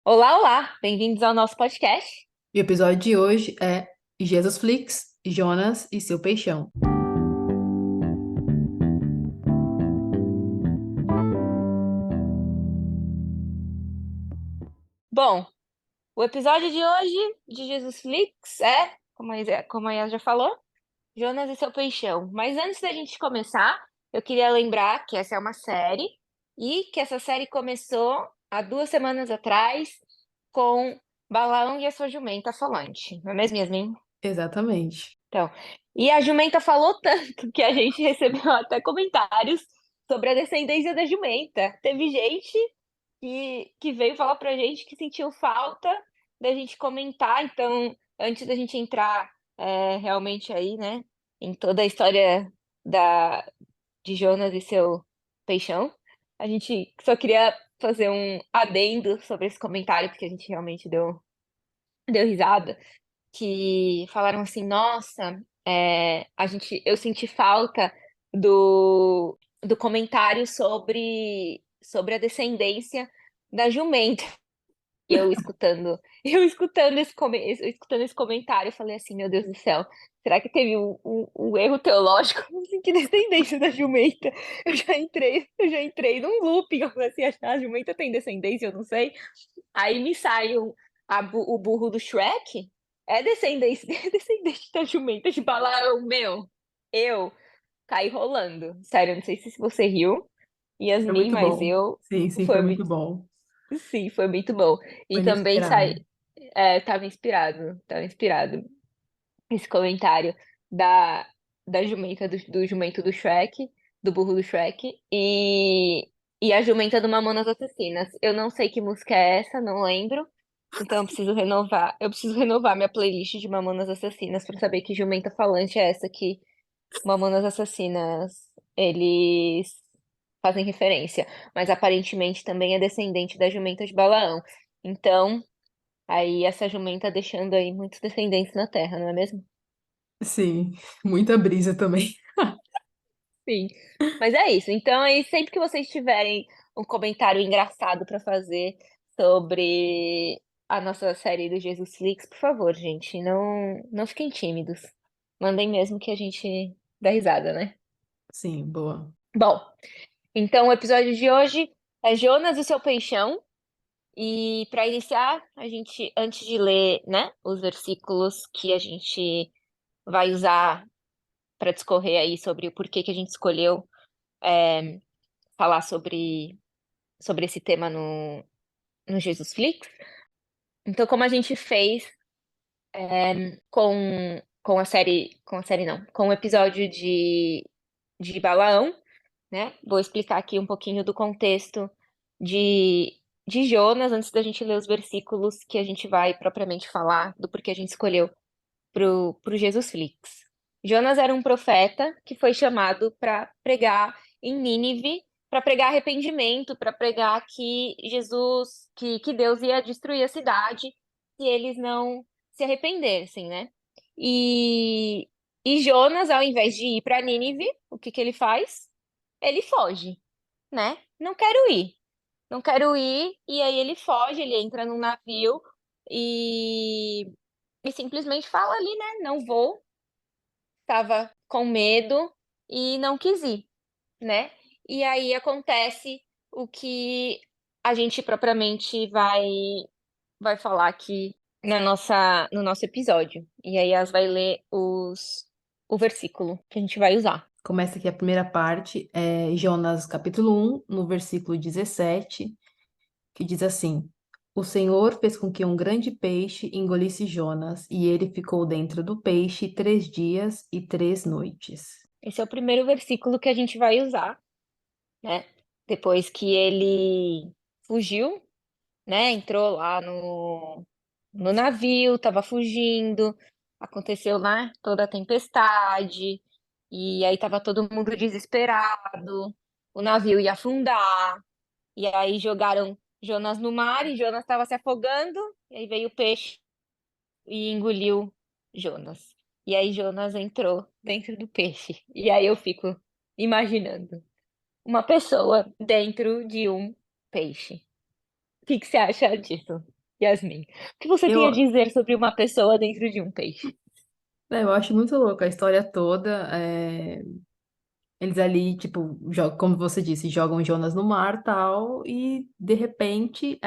Olá, olá! Bem-vindos ao nosso podcast. E o episódio de hoje é Jesus Flix, Jonas e seu peixão. Bom, o episódio de hoje de Jesus Flix é, como a Yas já falou, Jonas e seu peixão. Mas antes da gente começar, eu queria lembrar que essa é uma série e que essa série começou há 2 semanas atrás com Balaão e a sua jumenta falante. Não é mesmo, Yasmin? Exatamente. Então, e a jumenta falou tanto que a gente recebeu até comentários sobre a descendência da jumenta. Teve gente que veio falar pra gente que sentiu falta da gente comentar. Então, antes da gente entrar realmente aí, né, em toda a história da, de Jonas e seu peixão, a gente só queria fazer um adendo sobre esse comentário, porque a gente realmente deu risada, que falaram assim, nossa, eu senti falta do comentário sobre a descendência da jumenta. E eu escutando esse comentário, eu falei assim, meu Deus do céu, será que teve um erro teológico? Assim, que descendência da jumenta? Eu já entrei num looping, eu falei assim, a jumenta tem descendência, eu não sei. Aí me sai o burro do Shrek, é descendente, é descendente da jumenta de Balaão, meu. Eu caí rolando. Sério, eu não sei se você riu, Foi Yasmin, muito mas bom. eu Sim, sim, foi foi muito muito, bom. sim, foi muito bom. Foi E também inesperado. tava inspirado esse comentário da, da jumenta do jumento do Shrek, do burro do Shrek, e a jumenta do Mamonas Assassinas. Eu não sei que música é essa, não lembro. Então eu preciso renovar. Eu preciso renovar minha playlist de Mamonas Assassinas pra saber que jumenta falante é essa que Mamonas Assassinas eles fazem referência. Mas aparentemente também é descendente da jumenta de Balaão. Então, aí essa jumenta deixando aí muitos descendentes na Terra, não é mesmo? Sim, muita brisa também. Sim, mas é isso. Então, aí, sempre que vocês tiverem um comentário engraçado para fazer sobre a nossa série do Jesus Flix, por favor, gente, não fiquem tímidos. Mandem mesmo que a gente dá risada, né? Sim, boa. Bom, então o episódio de hoje é Jonas e seu peixão. E para iniciar, a gente, antes de ler, né, os versículos que a gente vai usar para discorrer aí sobre o porquê que a gente escolheu falar sobre esse tema no Jesus Flix. Então, como a gente fez com a série não, com o episódio de Balaão, né? Vou explicar aqui um pouquinho do contexto de, de Jonas, antes da gente ler os versículos que a gente vai propriamente falar do porquê a gente escolheu pro Jesus Flix. Jonas era um profeta que foi chamado para pregar em Nínive, para pregar arrependimento, para pregar que Deus ia destruir a cidade se eles não se arrependessem, né? E, e Jonas, ao invés de ir para Nínive, o que que ele faz? Ele foge, né? Não quero ir, não quero ir, e aí ele foge, ele entra num navio e e simplesmente fala ali, né? Não vou, tava com medo e não quis ir, né? E aí acontece o que a gente propriamente vai falar aqui no nosso episódio. E aí as vai ler o versículo que a gente vai usar. Começa aqui a primeira parte, é Jonas capítulo 1, no versículo 17, que diz assim: O Senhor fez com que um grande peixe engolisse Jonas, e ele ficou dentro do peixe 3 dias e 3 noites. Esse é o primeiro versículo que a gente vai usar, né? Depois que ele fugiu, né? Entrou lá no navio, estava fugindo, aconteceu, né? Toda a tempestade, e aí estava todo mundo desesperado, o navio ia afundar, e aí jogaram Jonas no mar e Jonas estava se afogando, e aí veio o peixe e engoliu Jonas. E aí Jonas entrou dentro do peixe. E aí eu fico imaginando uma pessoa dentro de um peixe. que você acha disso, Yasmin? O que você tem a Eu, dizer sobre uma pessoa dentro de um peixe? eu acho muito louco a história toda. Eles ali, tipo, como você disse, jogam Jonas no mar tal, e de repente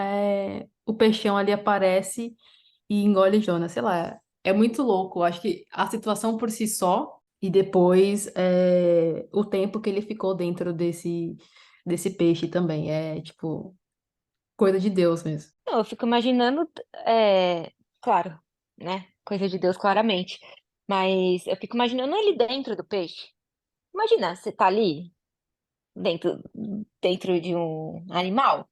o peixão ali aparece e engole Jonas. Sei lá, é muito louco. Eu acho que a situação por si só, e depois o tempo que ele ficou dentro desse peixe também. É, tipo, coisa de Deus mesmo. Não, eu fico imaginando, é, claro, né? Coisa de Deus, claramente. Mas eu fico imaginando ele dentro do peixe. Imagina, você tá ali dentro, dentro de um animal,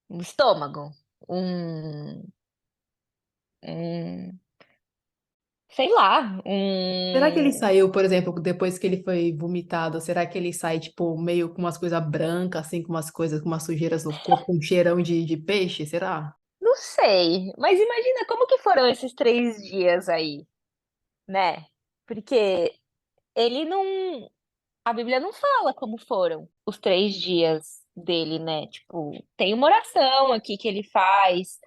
um estômago, um, um, sei lá, Será que ele saiu, por exemplo, depois que ele foi vomitado? Será que ele sai, tipo, meio com umas coisas brancas, assim, com umas coisas, com umas sujeiras no corpo, com um cheirão de peixe? Será? não sei. Mas imagina como que foram esses 3 dias aí, né? Porque ele não, a Bíblia não fala como foram os 3 dias dele, né? Tipo, tem uma oração aqui que ele faz,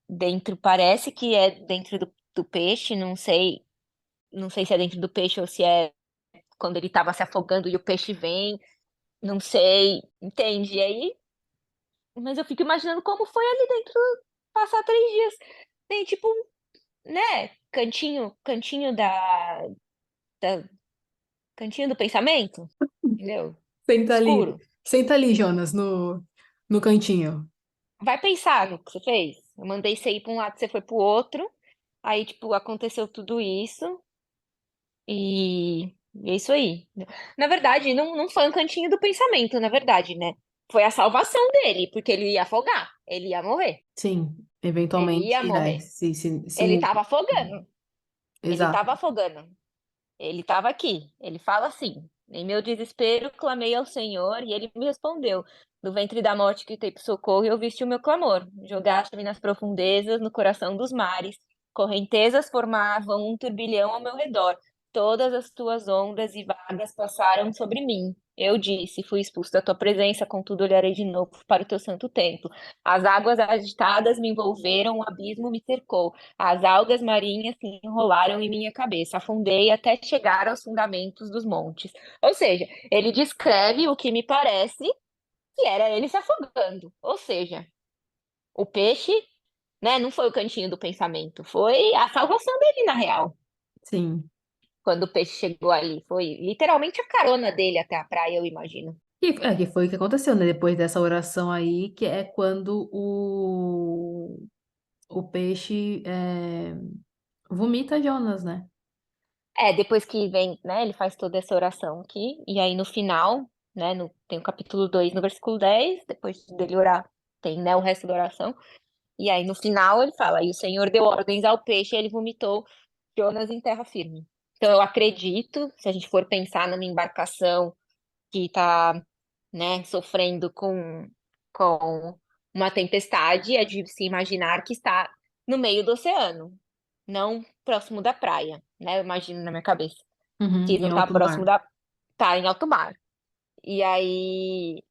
dentro, parece que é dentro do peixe, não sei se é dentro do peixe ou se é quando ele estava se afogando e o peixe vem, não sei, entende? E aí, mas eu fico imaginando como foi ali dentro, passar 3 dias. Tem tipo, né, cantinho da cantinho do pensamento, entendeu? Senta ali, Escuro. senta ali, Jonas, no cantinho. Vai pensar no que você fez. Eu mandei você ir para um lado, você foi para o outro. Aí, tipo, aconteceu tudo isso e é isso aí. Na verdade, não foi um cantinho do pensamento, na verdade, né? Foi a salvação dele, porque ele ia afogar, ele ia morrer, Sim, ele ia eventualmente, morrer. Ele tava afogando, ele exato. tava afogando. Ele estava aqui. Ele fala assim: em meu desespero, clamei ao Senhor e ele me respondeu. No ventre da morte gritei por socorro e ouviste o meu clamor. Jogaste-me nas profundezas, no coração dos mares. Correntezas formavam um turbilhão ao meu redor. Todas as tuas ondas e vagas passaram sobre mim. Eu disse: fui expulso da tua presença, contudo olharei de novo para o teu santo templo. As águas agitadas me envolveram, o abismo me cercou. As algas marinhas se enrolaram em minha cabeça, afundei até chegar aos fundamentos dos montes. Ou seja, ele descreve o que me parece que era ele se afogando. Ou seja, o peixe, né, não foi o cantinho do pensamento, foi a salvação dele na real. Sim. Quando o peixe chegou ali, foi literalmente a carona dele até a praia, eu imagino. Que foi o que aconteceu, né? Depois dessa oração aí, que é quando o peixe vomita Jonas, né? É, depois que vem, né, ele faz toda essa oração aqui, e aí no final, né, tem o capítulo 2 no versículo 10 depois dele orar, tem, né, o resto da oração. E aí no final ele fala: e o Senhor deu ordens ao peixe e ele vomitou Jonas em terra firme. Então eu acredito, se a gente for pensar numa embarcação que está, né, sofrendo com uma tempestade, é de se imaginar que está no meio do oceano, não próximo da praia, né? Eu imagino na minha cabeça Uhum, que não em está alto próximo mar. da, tá em alto mar. E aí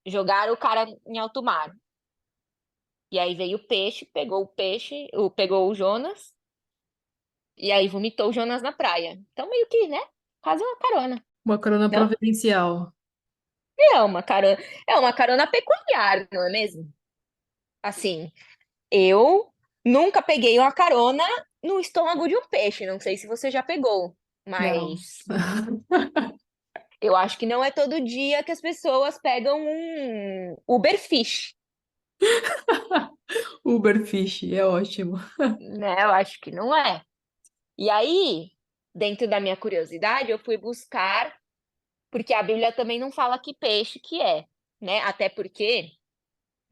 jogaram o cara em alto mar. E aí veio o peixe, pegou o peixe, pegou o Jonas, e aí vomitou o Jonas na praia. Então, meio que, né? Quase uma carona, Uma corona não? providencial. É uma carona peculiar, não é mesmo? Assim, eu nunca peguei uma carona no estômago de um peixe. Não sei se você já pegou, Não. mas eu acho que não é todo dia que as pessoas pegam um Uberfish, Uberfish, é ótimo. né? Eu acho que não é. E aí, dentro da minha curiosidade, eu fui buscar, porque a Bíblia também não fala que peixe que é, né? Até porque,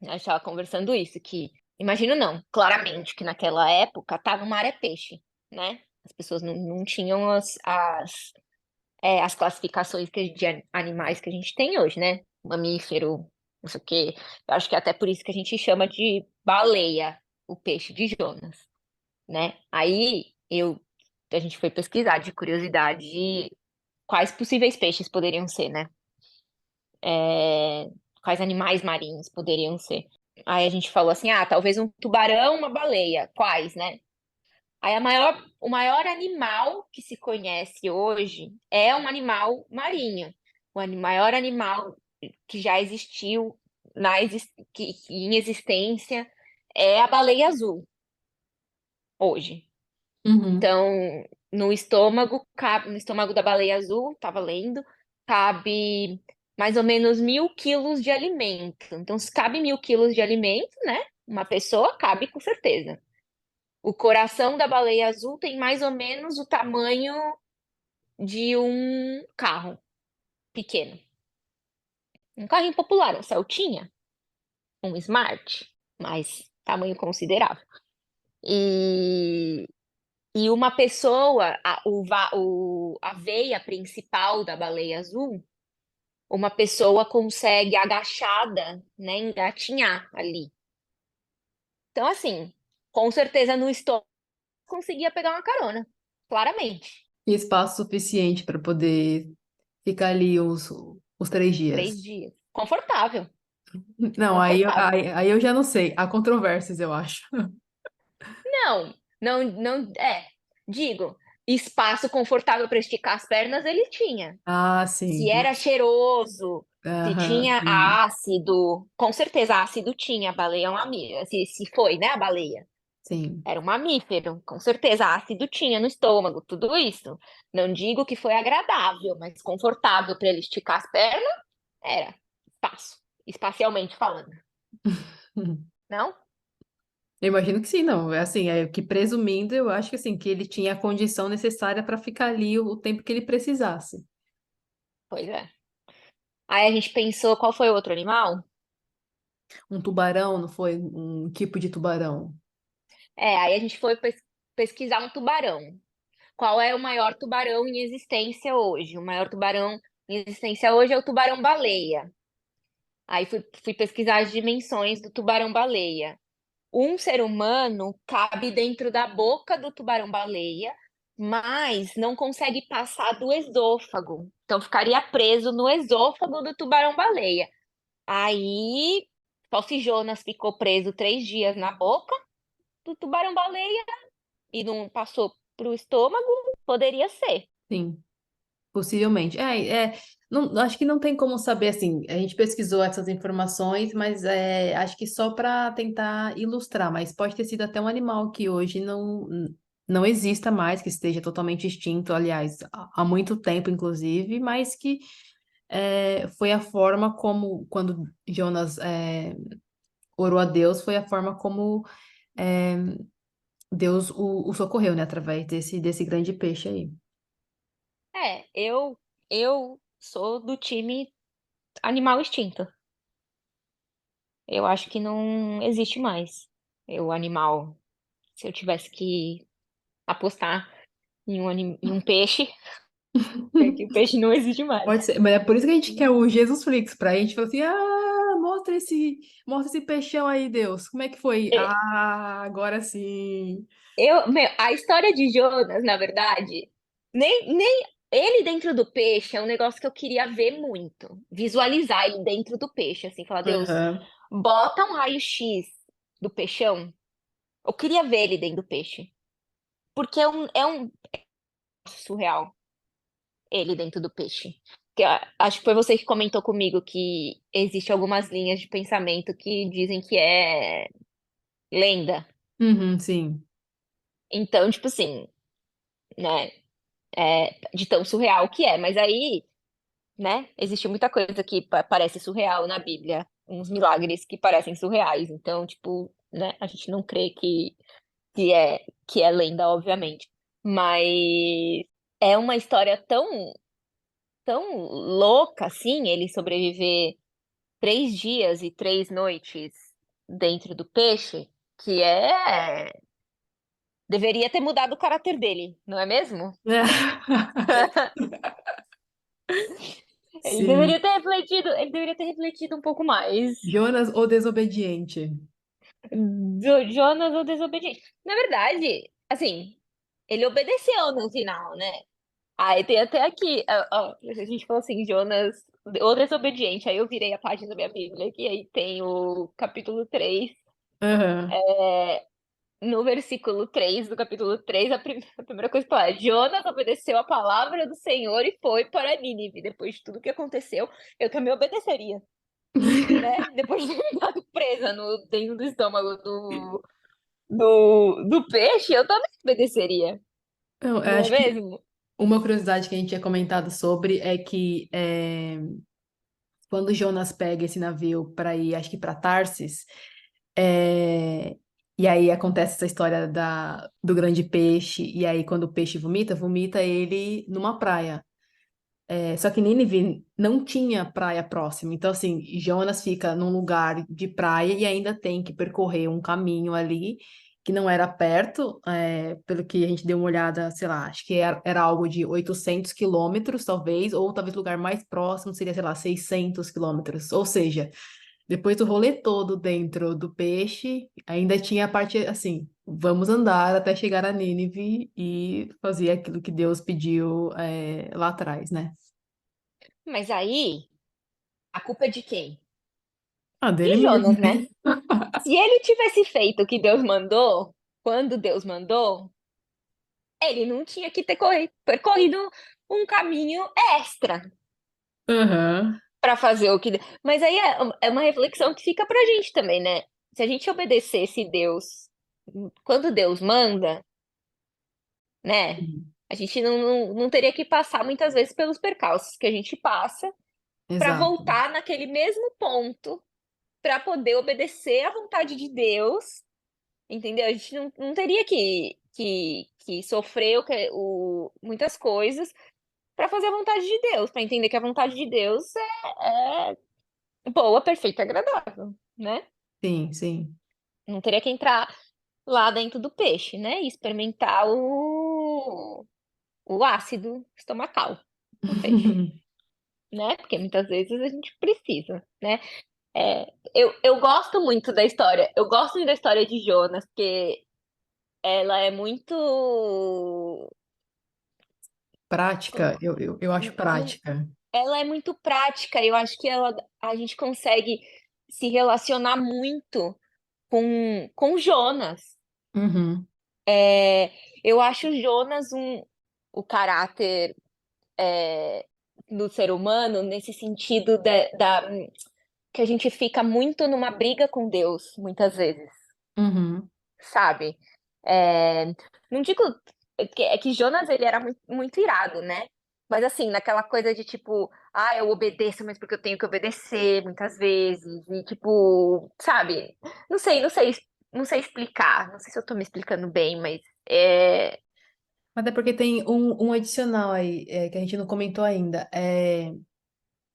a gente estava conversando isso, que, imagino não, claramente que naquela época tá no mar é peixe, né? As pessoas não tinham as classificações de animais que a gente tem hoje, né? Mamífero, não sei o quê. Eu acho que é até por isso que a gente chama de baleia, o peixe de Jonas, né? Aí a gente foi pesquisar de curiosidade quais possíveis peixes poderiam ser, né? quais animais marinhos poderiam ser. Aí a gente falou assim, ah, talvez um tubarão, uma baleia. Quais, né? Aí o maior animal que se conhece hoje é um animal marinho. Maior animal que já existiu em existência é a baleia azul hoje. Uhum. Então, no estômago da baleia azul, estava lendo, cabe mais ou menos 1.000 quilos de alimento. Então, se cabe 1.000 quilos de alimento, né? Uma pessoa cabe com certeza. O coração da baleia azul tem mais ou menos o tamanho de um carro pequeno. Um carrinho popular, um Celtinha, um Smart, mas tamanho considerável. E, e uma pessoa, a veia principal da baleia azul, uma pessoa consegue agachada, né, engatinhar ali. Então, assim, com certeza no estômago conseguia pegar uma carona, claramente. E espaço suficiente para poder ficar ali os 3 dias. 3 dias. Confortável, Não, confortável. aí eu já não sei. Há controvérsias, eu acho. Não, não, não, digo, espaço confortável para esticar as pernas ele tinha. Ah, Se sim. era cheiroso, se Aham, tinha sim. ácido, com certeza ácido tinha, a baleia é um mamífero, se foi, né, a baleia. Sim. Era um mamífero, com certeza ácido tinha no estômago, tudo isso. Não digo que foi agradável, mas confortável para ele esticar as pernas, era espaço, espacialmente falando, não? Eu imagino que sim, não. É assim, é que presumindo, eu acho que assim, que ele tinha a condição necessária para ficar ali o tempo que ele precisasse. Pois é. Aí a gente pensou, qual foi o outro animal? Um tubarão, não foi? Um tipo de tubarão. Aí a gente foi pesquisar um tubarão. Qual é o maior tubarão em existência hoje? O maior tubarão em existência hoje é o tubarão-baleia. Aí fui pesquisar as dimensões do tubarão-baleia. Um ser humano cabe dentro da boca do tubarão-baleia, mas não consegue passar do esôfago. Então ficaria preso no esôfago do tubarão-baleia. Aí, só se Jonas ficou preso 3 dias na boca do tubarão-baleia e não passou para o estômago, poderia ser. Sim. Possivelmente. Não, acho que não tem como saber assim. A gente pesquisou essas informações, mas acho que só para tentar ilustrar. Mas pode ter sido até um animal que hoje não exista mais, que esteja totalmente extinto, aliás, há muito tempo, inclusive, mas que foi a forma como, quando Jonas orou a Deus, foi a forma como é, Deus o socorreu, né? Através desse grande peixe aí. Eu sou do time animal extinto. Eu acho que não existe mais o animal. Se eu tivesse que apostar em um peixe, é que o peixe não existe mais. Pode ser, mas é por isso que a gente quer o Jesus Flix, pra gente falar assim, mostra esse peixão aí, Deus. Como é que foi? É, Ah, agora sim. a história de Jonas, na verdade, nem ele dentro do peixe é um negócio que eu queria ver muito. Visualizar ele dentro do peixe, assim, falar, Deus, Aham. bota um raio-x do peixão. Eu queria ver ele dentro do peixe. Porque é um surreal ele dentro do peixe. Acho que foi você que comentou comigo que existe algumas linhas de pensamento que dizem que é lenda. Uhum, sim. Então, tipo assim, né? De tão surreal que é. Mas aí, né? Existe muita coisa que parece surreal na Bíblia. Uns milagres que parecem surreais. Então, tipo, né? A gente não crê que é lenda, obviamente. Mas é uma história tão louca assim, ele sobreviver 3 dias e 3 noites dentro do peixe, que deveria ter mudado o caráter dele, não é mesmo? Ele Sim. deveria ter refletido, ele deveria ter refletido um pouco mais. Jonas, o desobediente. Jonas o desobediente. Na verdade, assim, ele obedeceu no final, né? Aí tem até aqui, ó, a gente falou assim, Jonas ou desobediente. Aí eu virei a página da minha Bíblia, que aí tem o capítulo 3. Aham. No versículo 3 do capítulo 3, a primeira coisa que fala é: Jonas obedeceu a palavra do Senhor e foi para Nínive. Depois de tudo que aconteceu, eu também obedeceria, né? Depois de ter ficado presa dentro do estômago do peixe, eu também obedeceria, Eu não é acho que mesmo? uma curiosidade que a gente tinha comentado sobre é que quando Jonas pega esse navio para ir, acho que para Tarsis, é, e aí acontece essa história do grande peixe, e aí quando o peixe vomita, vomita ele numa praia. Só que Nínive não tinha praia próxima. Então, assim, Jonas fica num lugar de praia e ainda tem que percorrer um caminho ali que não era perto, pelo que a gente deu uma olhada, sei lá, acho que era algo de 800 quilômetros, talvez, ou talvez o lugar mais próximo seria, sei lá, 600 quilômetros. Ou seja, depois do rolê todo dentro do peixe, ainda tinha a parte assim, vamos andar até chegar a Nínive e fazer aquilo que Deus pediu, lá atrás, né? Mas aí, a culpa é de quem? Ah, dele De mesmo. Jonas, né? Se ele tivesse feito o que Deus mandou, quando Deus mandou, ele não tinha que ter percorrido um caminho extra Aham, para fazer o que. Mas aí é uma reflexão que fica pra gente também, né? Se a gente obedecesse Deus quando Deus manda, né? sim, A gente não teria que passar muitas vezes pelos percalços que a gente passa para exato. voltar naquele mesmo ponto para poder obedecer à vontade de Deus, entendeu? A gente não teria que sofrer muitas coisas para fazer a vontade de Deus, para entender que a vontade de Deus é boa, perfeita e agradável, né? Sim, sim. Não teria que entrar lá dentro do peixe, né? E experimentar o ácido estomacal do peixe, né? Porque muitas vezes a gente precisa, né? Eu gosto muito da história. Eu gosto muito da história de Jonas, porque ela é muito. Prática, eu acho não- prática. Ela é muito prática. Eu acho que a gente consegue se relacionar muito com Jonas. Uhum, É, eu acho Jonas o caráter do ser humano nesse sentido que a gente fica muito numa briga com Deus, muitas vezes, uhum. sabe? É, não digo que Jonas ele era muito, muito irado, né? Mas assim, naquela coisa de tipo, eu obedeço, mas porque eu tenho que obedecer muitas vezes, e tipo, sabe? Não sei explicar, não sei se eu tô me explicando bem, mas Até porque tem um adicional aí, que a gente não comentou ainda.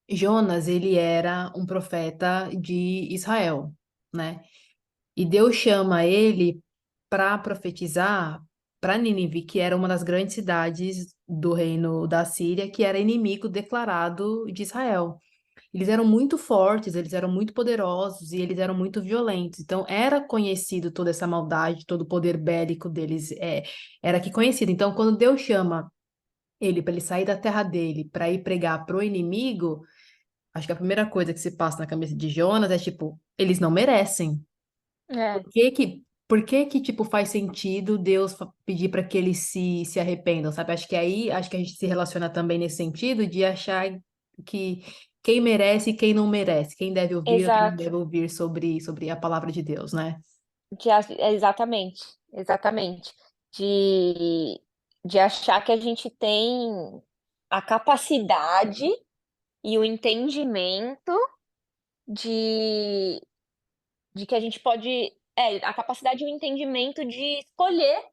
Jonas, ele era um profeta de Israel, né? E Deus chama ele para profetizar para Nínive, que era uma das grandes cidades do reino da Síria, que era inimigo declarado de Israel. Eles eram muito fortes, eles eram muito poderosos e eles eram muito violentos. Então era conhecido toda essa maldade, todo o poder bélico deles, era que conhecido. Então quando Deus chama ele para ele sair da terra dele para ir pregar pro inimigo, acho que a primeira coisa que se passa na cabeça de Jonas é tipo, eles não merecem. é, Por que que, tipo, faz sentido Deus pedir para que eles se arrependam, sabe? Acho que a gente se relaciona também nesse sentido de achar que quem merece e quem não merece, quem deve ouvir ou quem não exato. deve ouvir sobre a palavra de Deus, né? Exatamente, exatamente. De, de achar que a gente tem a capacidade e o entendimento de, de que a gente pode. A capacidade e o entendimento de escolher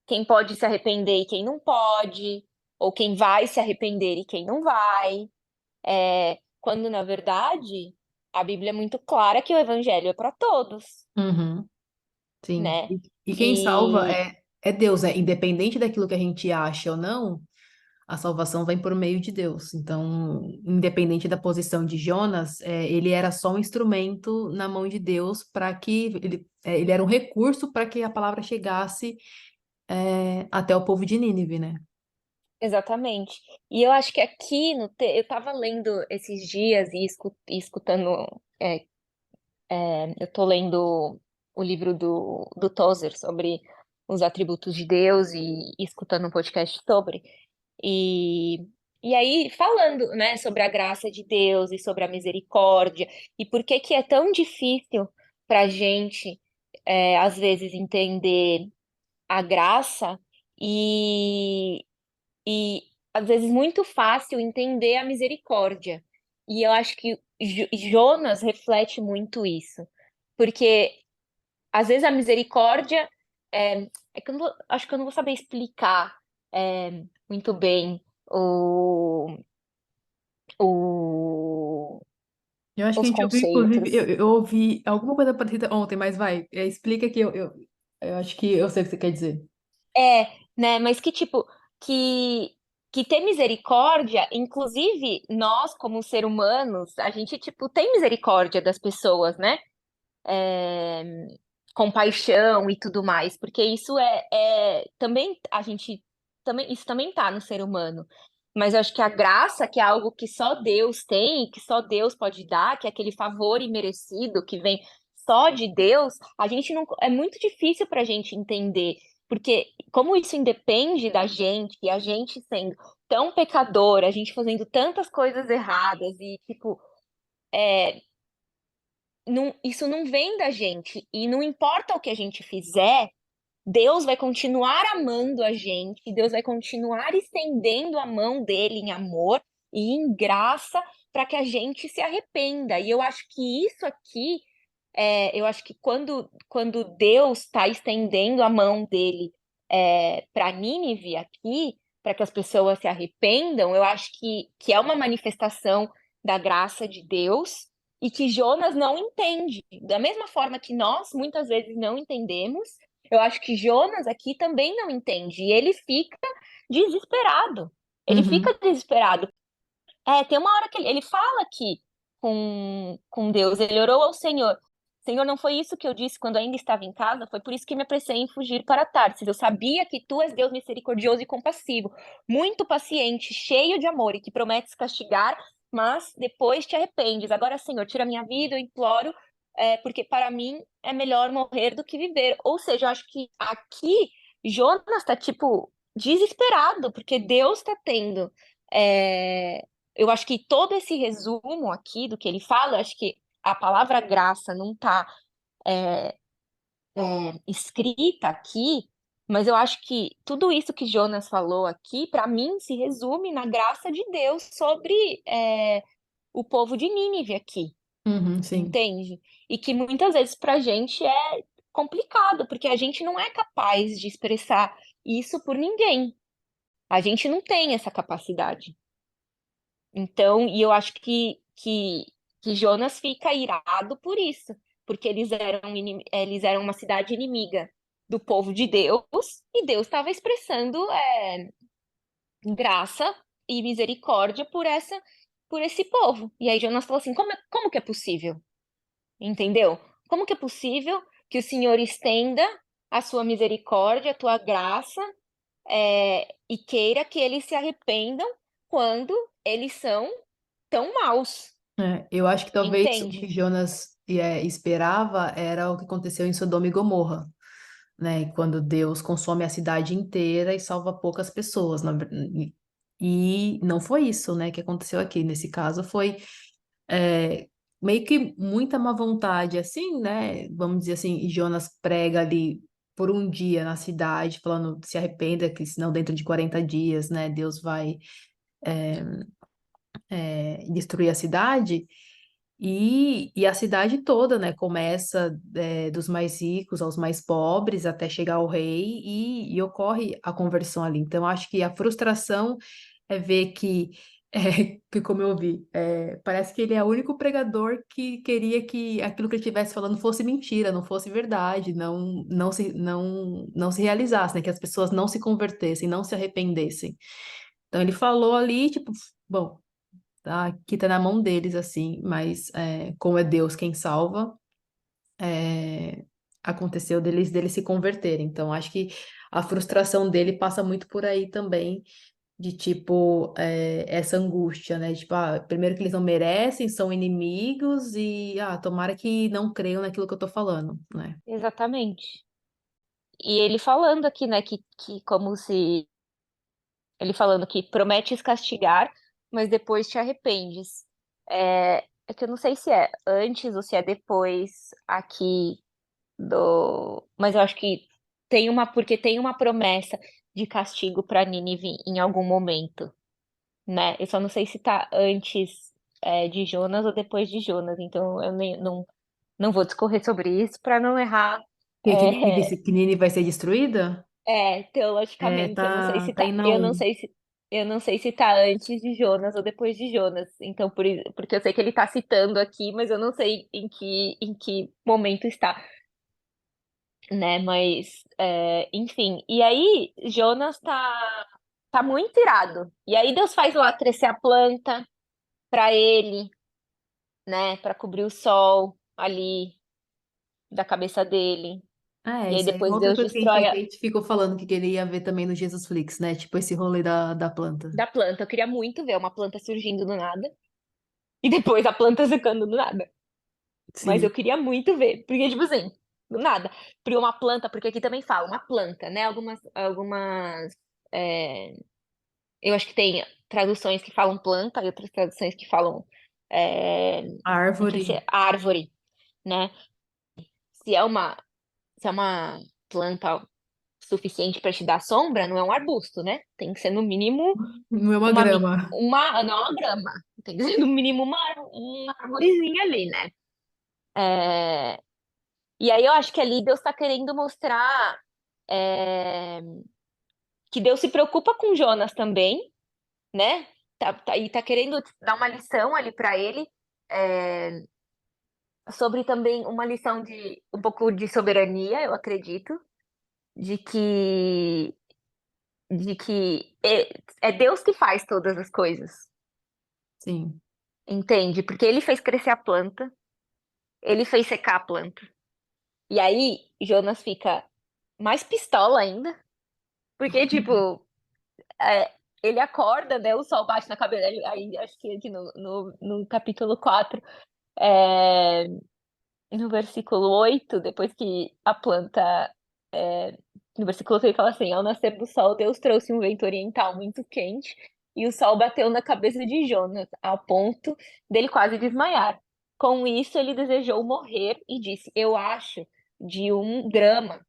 quem pode se arrepender e quem não pode, ou quem vai se arrepender e quem não vai. Quando, na verdade, a Bíblia é muito clara que o evangelho é para todos, Uhum, sim. né? E quem salva E é Deus, né? Independente daquilo que a gente acha ou não, a salvação vem por meio de Deus. Então, independente da posição de Jonas, ele era só um instrumento na mão de Deus para que ele era um recurso para que a palavra chegasse, até o povo de Nínive, né? exatamente. E eu acho que aqui eu tava lendo esses dias e escutando, eu tô lendo o livro do Tozer sobre os atributos de Deus e escutando um podcast sobre. E, e aí, falando, né, sobre a graça de Deus e sobre a misericórdia, e por que que é tão difícil para a gente, às vezes, entender a graça e, às vezes, muito fácil entender a misericórdia. E eu acho que Jonas reflete muito isso, porque, às vezes, a misericórdia é que eu não acho que eu não vou saber explicar muito bem o, o, Eu acho que a os gente ouviu, inclusive, conceitos. eu ouvi alguma coisa parecida ontem, mas vai, explica que eu acho que eu sei o que você quer dizer. Né? Mas que tipo, que, que ter misericórdia, inclusive nós, como ser humanos, a gente, tipo, tem misericórdia das pessoas, né? É, compaixão e tudo mais, porque isso também a gente também isso também tá no ser humano. Mas eu acho que a graça, que é algo que só Deus tem, que só Deus pode dar, que é aquele favor imerecido que vem só de Deus, a gente não é muito difícil para a gente entender, porque como isso independe da gente, e a gente sendo tão pecador, a gente fazendo tantas coisas erradas e tipo isso não vem da gente. E não importa o que a gente fizer, Deus vai continuar amando a gente, Deus vai continuar estendendo a mão dele em amor e em graça para que a gente se arrependa. E eu acho que isso aqui, eu acho que quando Deus está estendendo a mão dele para Nínive aqui, para que as pessoas se arrependam, eu acho que é uma manifestação da graça de Deus e que Jonas não entende. Da mesma forma que nós muitas vezes não entendemos, eu acho que Jonas aqui também não entende. E ele fica desesperado. Ele Uhum. fica desesperado. Tem uma hora que ele fala aqui com Deus, ele orou ao Senhor. Senhor, não foi isso que eu disse quando ainda estava em casa? Foi por isso que me apressei em fugir para Tarsis. Eu sabia que tu és Deus misericordioso e compassivo, muito paciente, cheio de amor e que prometes castigar, mas depois te arrependes. Agora, Senhor, tira minha vida, eu imploro, porque para mim é melhor morrer do que viver. Ou seja, eu acho que aqui Jonas está, tipo, desesperado, porque Deus está tendo. é, eu acho que todo esse resumo aqui do que ele fala, eu acho que a palavra graça não está escrita aqui, mas eu acho que tudo isso que Jonas falou aqui, para mim, se resume na graça de Deus sobre o povo de Nínive aqui, Uhum, sim. entende? E que muitas vezes para a gente é complicado, porque a gente não é capaz de expressar isso por ninguém. A gente não tem essa capacidade. Então, e eu acho que Jonas fica irado por isso, porque eles eram uma cidade inimiga do povo de Deus, e Deus estava expressando graça e misericórdia por esse povo. E aí Jonas falou assim: como que é possível? Entendeu? Como que é possível que o Senhor estenda a sua misericórdia, a tua graça, e queira que eles se arrependam quando eles são tão maus, Eu acho que talvez o que entende? Jonas esperava era o que aconteceu em Sodoma e Gomorra, né? Quando Deus consome a cidade inteira e salva poucas pessoas. E não foi isso, né, que aconteceu aqui. Nesse caso, foi meio que muita má vontade, assim, né? Vamos dizer assim, e Jonas prega ali por um dia na cidade, falando se arrependa, que senão dentro de 40 dias, né, Deus vai destruir a cidade. E a cidade toda, né, começa dos mais ricos aos mais pobres até chegar ao rei e ocorre a conversão ali. Então, acho que a frustração é ver que, que como eu vi, parece que ele é o único pregador que queria que aquilo que ele estivesse falando fosse mentira, não fosse verdade, não se realizasse, né, que as pessoas não se convertessem, não se arrependessem. Então, ele falou ali, tipo, bom, tá? Aqui tá na mão deles, assim, mas como é Deus quem salva, é, aconteceu deles se converterem. Então, acho que a frustração dele passa muito por aí também, de tipo, essa angústia, né? Tipo, primeiro que eles não merecem, são inimigos e, tomara que não creiam naquilo que eu tô falando, né? Exatamente. E ele falando aqui, né, que como se ele falando que prometes castigar, mas depois te arrependes. É que eu não sei se é antes ou se é depois aqui mas eu acho que porque tem uma promessa de castigo para Nínive em algum momento, né? Eu só não sei se tá antes, de Jonas ou depois de Jonas, então eu não vou discorrer sobre isso para não errar. É, Que Nínive vai ser destruída? É, teologicamente, eu não sei se tá aí tá, na um. eu não sei se tá antes de Jonas ou depois de Jonas. Então, porque eu sei que ele tá citando aqui, mas eu não sei em que momento está, né? Mas, enfim. E aí, Jonas tá muito irado. E aí Deus faz lá crescer a planta para ele, né? Para cobrir o sol ali da cabeça dele. E aí Isso aí é depois outra Deus coisa que destrói a gente ficou falando que queria ver também no Jesus Flix, né? Tipo esse rolê da planta. da planta. Eu queria muito ver uma planta surgindo do nada e depois a planta secando do nada. Mas Sim, eu queria muito ver, porque tipo assim, do nada. Porque uma planta, porque aqui também fala uma planta, né? Algumas, é, eu acho que tem traduções que falam planta e outras traduções que falam, não sei se árvore. é árvore, né? Se é uma, se é uma planta suficiente para te dar sombra, não é um arbusto, né? Tem que ser no mínimo Não é uma uma, grama. não é uma grama. Tem que ser no mínimo uma arvorezinha ali, né? É, E aí eu acho que ali Deus está querendo mostrar, é, que Deus se preocupa com Jonas também, né? E tá querendo dar uma lição ali para ele, é, sobre também uma lição de um pouco de soberania, eu acredito, de que é Deus que faz todas as coisas, Sim. entende? Porque ele fez crescer a planta, ele fez secar a planta. E aí Jonas fica mais pistola ainda, porque, tipo, ele acorda, né? O sol bate na cabeça dele. Aí acho que aqui no capítulo 4, é, no versículo 8, depois que a planta. No versículo 8 ele fala assim: Ao nascer do sol, Deus trouxe um vento oriental muito quente, e o sol bateu na cabeça de Jonas, a ponto dele quase desmaiar. Com isso, ele desejou morrer e disse: Eu acho de um drama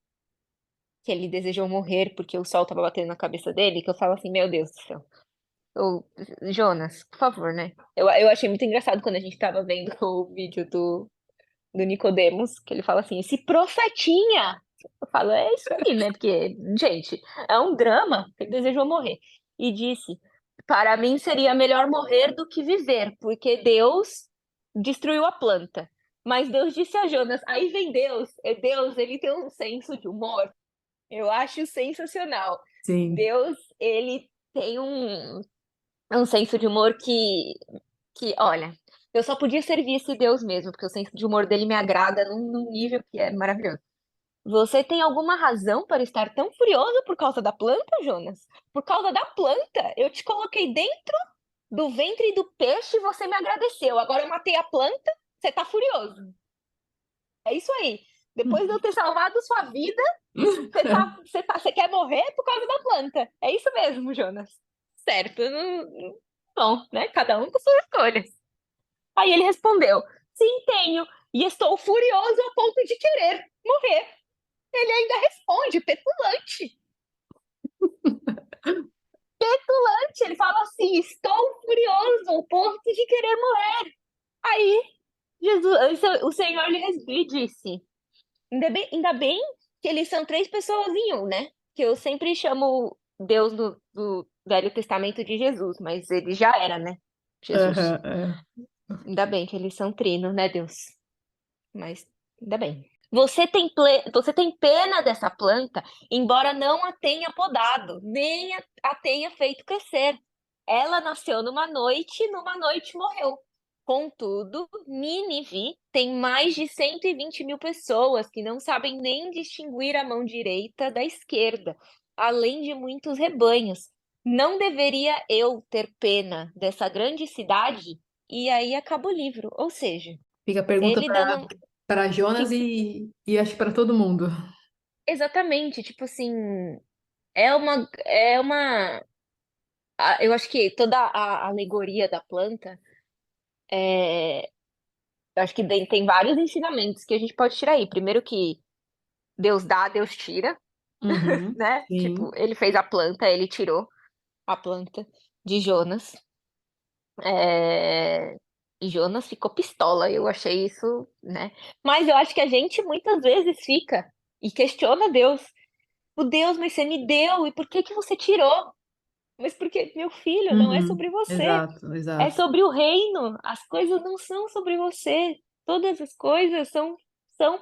que ele desejou morrer porque o sol estava batendo na cabeça dele, que eu falo assim: Meu Deus do céu. Ô, Jonas, por favor, né? Eu achei muito engraçado quando a gente tava vendo o vídeo do Nicodemos, que ele fala assim, esse profetinha! Eu falo, é isso aí, né? Porque, gente, é um drama, ele desejou morrer. E disse, para mim seria melhor morrer do que viver, porque Deus destruiu a planta. Mas Deus disse a Jonas, aí vem Deus, Deus, ele tem um senso de humor. Eu acho sensacional. Sim. Deus, ele tem um senso de humor olha, eu só podia servir esse Deus mesmo, porque o senso de humor dele me agrada num nível que é maravilhoso. Você tem alguma razão para estar tão furioso por causa da planta, Jonas? Por causa da planta? Eu te coloquei dentro do ventre do peixe e você me agradeceu. Agora eu matei a planta, você tá furioso. É isso aí. Depois de eu ter salvado sua vida, você quer morrer por causa da planta. É isso mesmo, Jonas. Certo. Bom, né? Cada um com suas escolhas. Aí ele respondeu: Sim, tenho, e estou furioso a ponto de querer morrer. Ele ainda responde, petulante. Petulante, ele fala assim: Estou furioso ao ponto de querer morrer. Aí o Senhor lhe disse: ainda bem que eles são três pessoas em um, né? Que eu sempre chamo Deus do Velho Testamento de Jesus, mas ele já era, né? Jesus. Aham, é. Ainda bem que eles são trino, né, Deus? Mas ainda bem. Você tem pena dessa planta, embora não a tenha podado, nem a tenha feito crescer. Ela nasceu numa noite morreu. Contudo, Nínive tem mais de 120 mil pessoas que não sabem nem distinguir a mão direita da esquerda, além de muitos rebanhos. Não deveria eu ter pena dessa grande cidade? E aí acaba o livro. Ou seja, Fica a pergunta ele dando. para Jonas fi- e acho que para todo mundo. Exatamente, tipo assim, eu acho que toda a alegoria da planta, eu acho que tem vários ensinamentos que a gente pode tirar aí. Primeiro que Deus dá, Deus tira, Uhum, né? Tipo, sim. ele fez a planta, ele tirou a planta de Jonas. É, E Jonas ficou pistola, eu achei isso, né? Mas eu acho que a gente muitas vezes fica e questiona Deus. O Deus, mas você me deu, e por que que você tirou? Mas porque, meu filho, não é Uhum, sobre você, exato, é exato. sobre o reino. As coisas não são sobre você. Todas as coisas são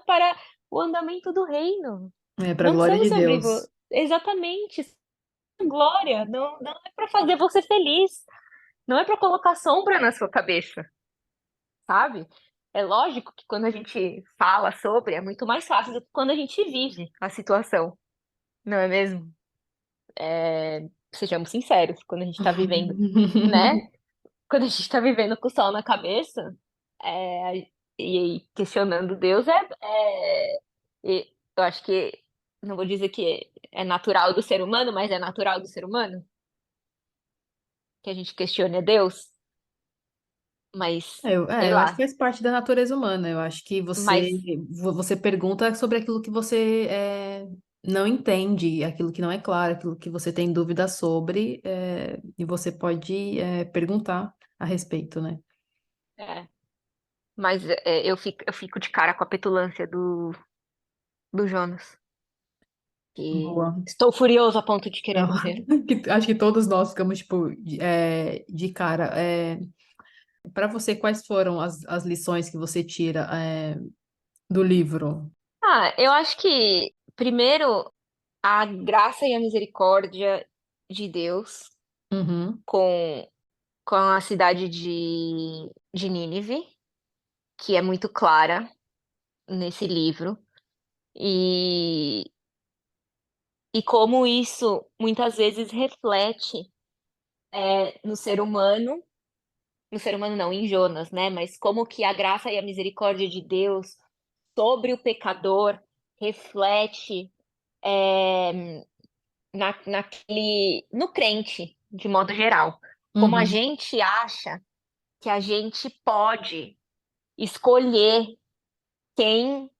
para o andamento do reino. É para a Não glória são de sobre Deus. exatamente glória. Não, não é para fazer você feliz. Não é para colocar sombra na sua cabeça, sabe? É lógico que quando a gente fala sobre, é muito mais fácil do que quando a gente vive a situação, não é mesmo? Sejamos sinceros, quando a gente tá vivendo, né? Quando a gente tá vivendo com o sol na cabeça, e questionando Deus, eu acho que, não vou dizer que é natural do ser humano, mas é natural do ser humano que a gente questione a Deus, mas, sei Eu acho que lá, faz parte da natureza humana. Eu acho que mas você pergunta sobre aquilo que você não entende, aquilo que não é claro, aquilo que você tem dúvida sobre, e você pode perguntar a respeito, né? é, mas eu fico de cara com a petulância do Jonas, que Boa. estou furioso a ponto de querer Não, morrer. acho que todos nós ficamos, tipo, de cara. Para você, quais foram as lições que você tira, do livro? Ah, eu acho que, primeiro, a graça e a misericórdia de Deus Uhum, com, com a cidade de Nínive, que é muito clara nesse livro, e, e como isso muitas vezes reflete no ser humano não, em Jonas, né? Mas como que a graça e a misericórdia de Deus sobre o pecador reflete no crente, de modo geral. Como a uhum, gente acha que a gente pode escolher quem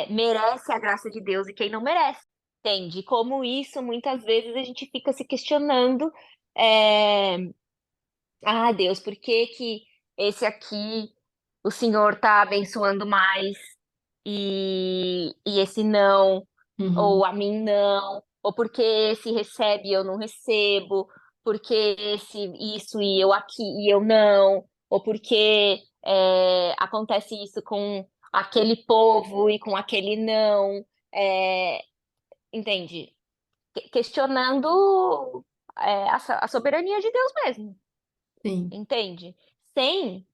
merece a graça de Deus e quem não merece. Entende? Como isso, muitas vezes, a gente fica se questionando. é, Deus, por que que esse aqui o Senhor está abençoando mais e esse não, uhum, ou a mim não, ou porque esse recebe e eu não recebo, porque esse isso e eu aqui e eu não, ou porque acontece isso com aquele povo e com aquele não, é, entende? Questionando a soberania de Deus mesmo, sim, entende? Sem,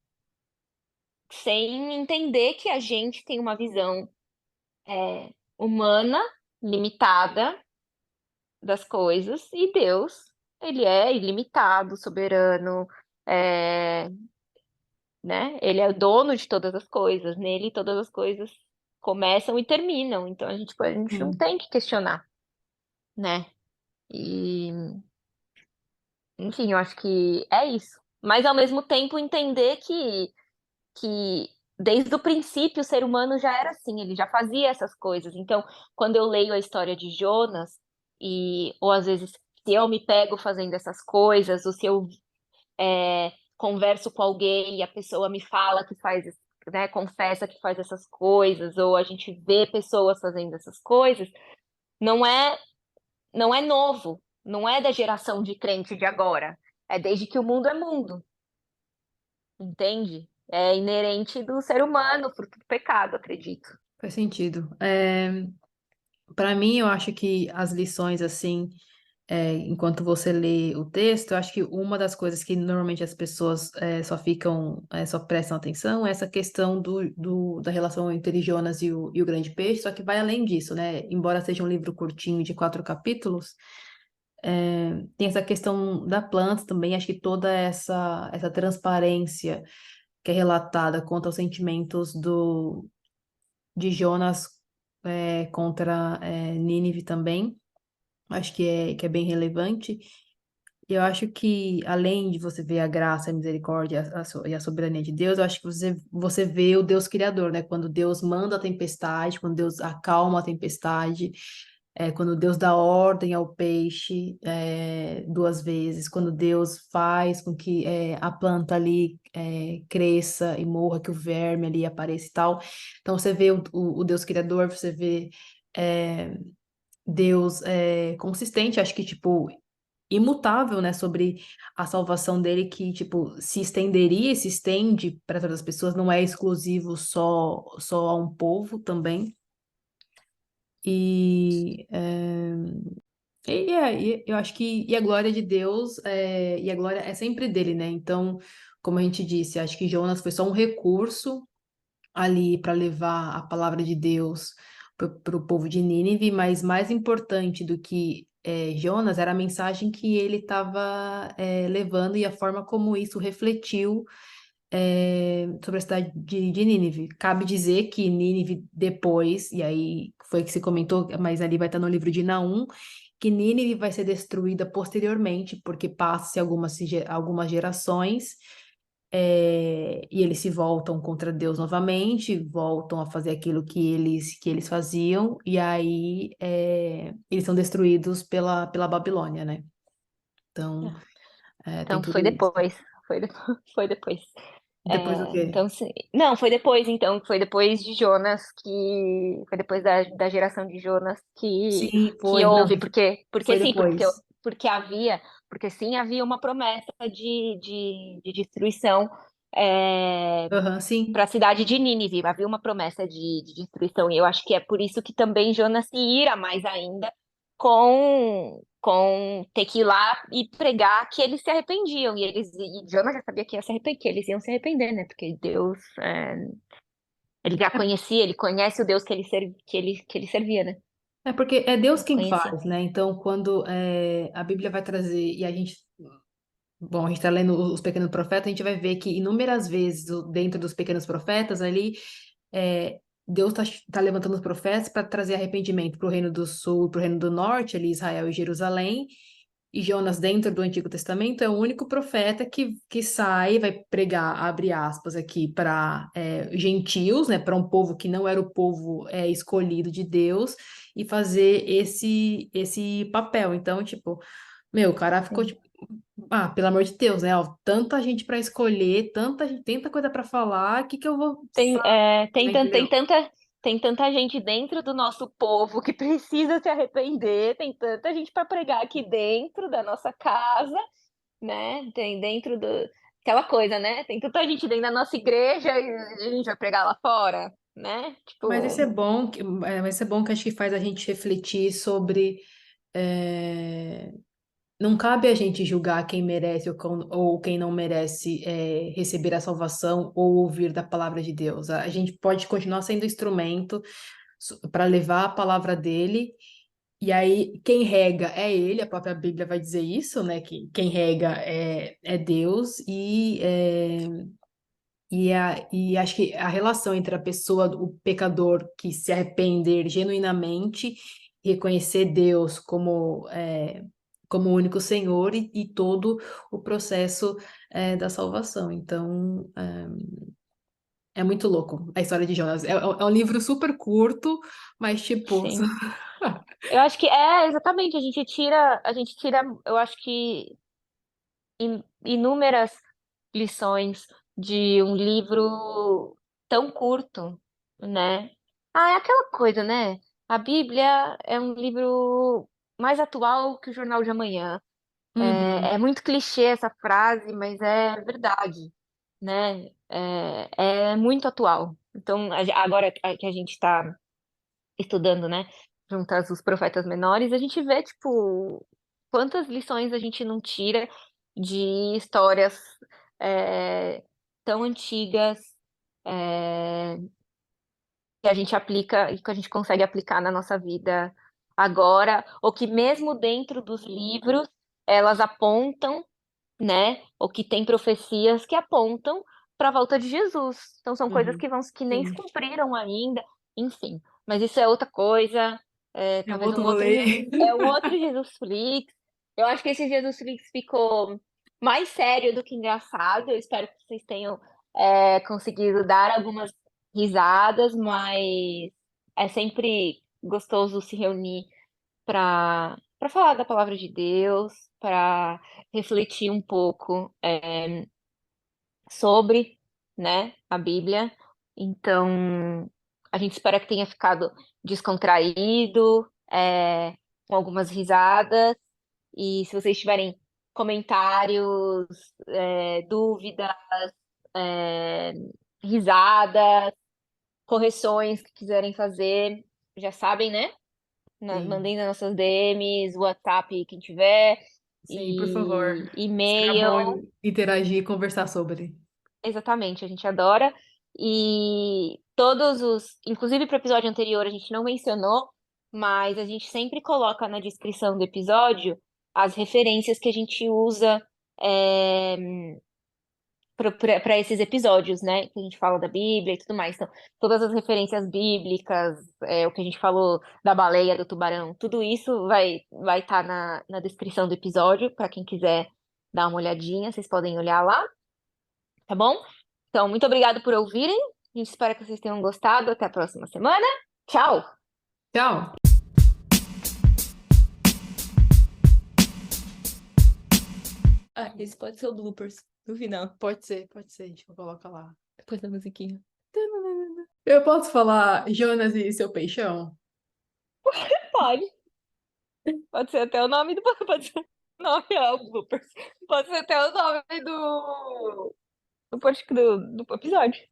sem entender que a gente tem uma visão humana, limitada das coisas, e Deus, ele é ilimitado, soberano, é, né? Ele é o dono de todas as coisas, nele todas as coisas começam e terminam, então a gente não sim, tem que questionar, né? E, enfim, eu acho que é isso. Mas ao mesmo tempo entender que desde o princípio o ser humano já era assim, ele já fazia essas coisas. Então, quando eu leio a história de Jonas, ou às vezes se eu me pego fazendo essas coisas, ou se eu converso com alguém e a pessoa me fala que faz, né, confessa que faz essas coisas, ou a gente vê pessoas fazendo essas coisas, não é, não é novo, não é da geração de crente de agora. É desde que o mundo é mundo, entende? É inerente do ser humano, fruto do pecado, acredito. faz sentido. Para mim, eu acho que as lições, assim, enquanto você lê o texto, eu acho que uma das coisas que normalmente as pessoas só prestam atenção é essa questão da relação entre Jonas e o grande peixe, só que vai além disso, né? Embora seja um livro curtinho de 4 capítulos, Tem essa questão da planta também, acho que toda essa transparência que é relatada quanto aos sentimentos de Jonas contra Nínive também, acho que é bem relevante. Eu acho que, além de você ver a graça, a misericórdia e a soberania de Deus, eu acho que você vê o Deus Criador, né? Quando Deus manda a tempestade, quando Deus acalma a tempestade, quando Deus dá ordem ao peixe, duas vezes, quando Deus faz com que a planta ali cresça e morra, que o verme ali apareça e tal. Então, você vê o Deus Criador, você vê. é, Deus consistente, acho que, tipo, imutável, né, sobre a salvação dele, que, tipo, se estenderia e se estende para todas as pessoas, não é exclusivo só a um povo também. E, eu acho que e a glória de Deus e a glória é sempre dele, né? Então, como a gente disse, acho que Jonas foi só um recurso ali para levar a palavra de Deus para o povo de Nínive, mas mais importante do que Jonas era a mensagem que ele estava levando e a forma como isso refletiu sobre a cidade de Nínive. Cabe dizer que Nínive depois, e aí foi que se comentou, mas ali vai estar no livro de Naum, que Nínive vai ser destruída posteriormente, porque passa-se algumas gerações e eles se voltam contra Deus novamente, voltam a fazer aquilo que eles faziam, e aí eles são destruídos pela Babilônia, né? Então, tem Então, tudo foi isso. depois. Foi depois. Foi depois. Depois do quê? Então, não, foi depois, então, foi depois de Jonas que. Foi depois da geração de Jonas Sim, que foi. Não, houve, porque foi sim, depois. porque sim, havia uma promessa de destruição Aham, sim. para a cidade de Nínive, havia uma promessa de destruição, e eu acho que é por isso que também Jonas se ira mais ainda com ter que ir lá e pregar que eles se arrependiam. E Jonas já sabia que, ia se arrepender, que eles iam se arrepender, né? Porque Deus, ele já conhecia, ele conhece o Deus que ele servia, né? É porque é Deus Ele quem conhecia. faz, né? Então, quando a Bíblia vai trazer, e a gente, bom, a gente está lendo os Pequenos Profetas, a gente vai ver que inúmeras vezes dentro dos Pequenos Profetas ali, Deus está levantando os profetas para trazer arrependimento para o Reino do Sul, para o Reino do Norte, ali Israel e Jerusalém. E Jonas, dentro do Antigo Testamento, é o único profeta que sai, vai pregar, abre aspas aqui, para gentios, né, para um povo que não era o povo escolhido de Deus, e fazer esse papel. Então, tipo, meu, o cara ficou Sim. tipo, pelo amor de Deus, né? Ó, tanta gente para escolher, tanta coisa para falar, o que que eu vou, Tem, sabe, é, tem, né, tan- entendeu? tem tanta gente dentro do nosso povo que precisa se arrepender, tem tanta gente para pregar aqui dentro da nossa casa, né? Tem dentro do. Aquela coisa, né? Tem tanta gente dentro da nossa igreja e a gente vai pregar lá fora, né? Mas isso é Tipo, bom, mas isso é bom que acho que faz a gente refletir sobre. é, Não cabe a gente julgar quem merece ou quem não merece receber a salvação ou ouvir da palavra de Deus. A gente pode continuar sendo instrumento para levar a palavra dele, e aí quem rega é ele, a própria Bíblia vai dizer isso, né? Que quem rega é Deus, e acho que a relação entre a pessoa, o pecador que se arrepender genuinamente, e reconhecer Deus como o único Senhor e todo o processo da salvação. Então, é muito louco a história de Jonas. É um livro super curto, mas tipo, sim. Eu acho que é exatamente, a gente tira, eu acho que inúmeras lições de um livro tão curto, né? Ah, é aquela coisa, né? A Bíblia é um livro mais atual que o Jornal de Amanhã. uhum, É muito clichê essa frase, mas é verdade, né? É muito atual. Então, agora que a gente está estudando, né, juntas os profetas menores, a gente vê, tipo, quantas lições a gente não tira de histórias é, tão antigas que a gente aplica e que a gente consegue aplicar na nossa vida agora, ou que mesmo dentro dos livros elas apontam, né? Ou que tem profecias que apontam para a volta de Jesus. Então são coisas Uhum. que nem se Sim. cumpriram ainda, enfim. Mas isso é outra coisa, É um talvez outro um outro rolê. é um outro Jesus Flix. Eu acho que esse Jesus Flix ficou mais sério do que engraçado. Eu espero que vocês tenham conseguido dar algumas risadas, mas é sempre gostoso se reunir para falar da palavra de Deus, para refletir um pouco sobre, né, a Bíblia. Então, a gente espera que tenha ficado descontraído, com algumas risadas. E se vocês tiverem comentários, dúvidas, é, risadas, correções que quiserem fazer, já sabem, né? Sim. Mandem nas nossas DMs, WhatsApp, quem tiver, Sim, por favor. e Será e-mail. bom interagir e conversar sobre. Exatamente, a gente adora. E todos os, inclusive para o episódio anterior, a gente não mencionou, mas a gente sempre coloca na descrição do episódio as referências que a gente usa para esses episódios, né? Que a gente fala da Bíblia e tudo mais. Então, todas as referências bíblicas, o que a gente falou da baleia, do tubarão, tudo isso vai estar na descrição do episódio, para quem quiser dar uma olhadinha, vocês podem olhar lá, tá bom? Então, muito obrigado por ouvirem. A gente espera que vocês tenham gostado. Até a próxima semana. Tchau! Tchau! Ah, esse pode ser o bloopers no final, Pode ser, pode ser. Deixa eu colocar lá. depois da musiquinha. Eu posso falar Jonas e seu peixão? Pode. Pode ser até o nome do. Pode ser o nome, o bloopers. Pode ser até o nome do episódio.